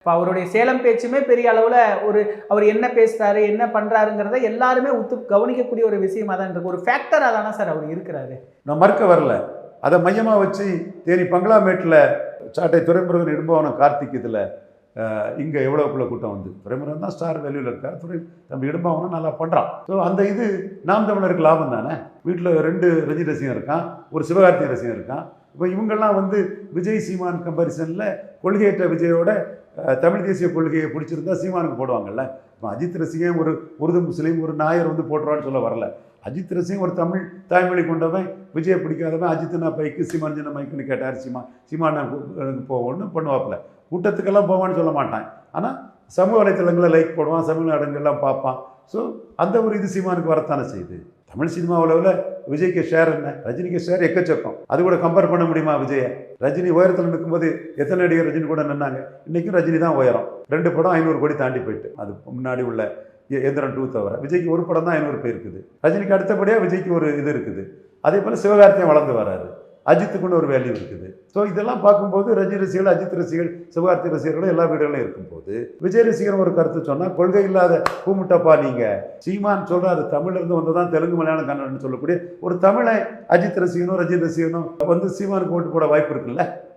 இப்போ அவருடைய சேலம் பேச்சுமே பெரிய அளவில் அவர் என்ன பேசுறாரு என்ன பண்ணுறாருங்கிறத எல்லாருமே கவனிக்கக்கூடிய ஒரு விஷயமா தான் இருக்கு. ஒரு ஃபேக்டராக தானே சார் அவர் இருக்கிறாரு. நான் மறுக்க வரல. அதை மையமாக வச்சு தேனி பங்களாமேட்டில் சாட்டை துரைமுருகன் இடும்பவனம் கார்த்திக் இதில் இங்கே எவ்வளோக்குள்ள கூட்டம் வந்து துரைமுருகன் தான் ஸ்டார் வேல்யூவில் இருக்கார். தம்பி இடும்பவனம் நல்லா பண்ணுறான். ஸோ அந்த இது நாம் தமிழருக்கு லாபம் தானே. வீட்டில் 2 ரஜினி ரசிகன் இருக்கான், ஒரு சிவகார்த்திகேயன் ரசிகன் இருக்கான். இப்போ இவங்கெல்லாம் விஜய் சீமான் கம்பேரிசனில் கொள்கையற்ற விஜயோட தமிழ் தேசிய கொள்கையை பிடிச்சிருந்தா சீமானுக்கு போடுவாங்கல்ல. இப்போ அஜித் ரசிகன் ஒரு உருது முஸ்லீம் ஒரு நாயர் போட்டுருவான்னு சொல்ல வரல. அஜித் ரசிகன் ஒரு தாய்மொழி கொண்டவன், விஜயை பிடிக்காதவன் அஜித் நான் பைக்கு சீமான் சின்ன மைக்குன்னு கேட்டார். சீமான் நான் போவோன்னு பண்ணுவாப்பில். கூட்டத்துக்கெல்லாம் போவான்னு சொல்ல மாட்டான். ஆனால் சமூக வலைத்தளங்களில் லைக் போடுவான், சமூக இடங்கள்லாம் பார்ப்பான். ஸோ அந்த ஒரு இது சீமானுக்கு வரத்தானே செய்யுது. தமிழ் சினிமா அளவில் விஜய்க்கு ஷேர் என்ன, ரஜினிக்கு ஷேர் எக்கச்சக்கம். அது கூட கம்பேர் பண்ண முடியுமா விஜயை? ரஜினி உயரத்தில் நிற்கும்போது எத்தனை நடிகர் ரஜினி கூட நின்னாங்க. இன்றைக்கும் ரஜினி தான் உயரம். 2 படம் 500 கோடி தாண்டி போயிட்டு. அது முன்னாடி உள்ள எந்திரன் 2 தவிர விஜய்க்கு ஒரு படம் தான் 500 பேர் இருக்குது. ரஜினிக்கு அடுத்தபடியாக விஜய்க்கு ஒரு இது இருக்குது. அதே போல் சிவகார்த்தியும் வளர்ந்து வராரு. அஜித்துக்குன்னு ஒரு வேல்யூ இருக்குது. ஸோ இதெல்லாம் பார்க்கும்போது ரஜினி ரசிகர்கள், அஜித் ரசிகர்கள், சிவகார்த்தி ரசிகர்களும் எல்லா வீடுகளும் இருக்கும்போது விஜய் ரசிகர் ஒரு கருத்து சொன்னால் கொள்கை இல்லாத கூமுட்டப்பா நீங்கள். சீமான் சொல்கிறாரு தமிழ்லேருந்து வந்ததான் தெலுங்கு மலையாளம் கன்னடன்னு சொல்லக்கூடிய ஒரு தமிழை அஜித் ரசிகனும் ரஜினி ரசிகனும் சீமானுக்கு ஓட்டு போட வாய்ப்பு இருக்குல்ல.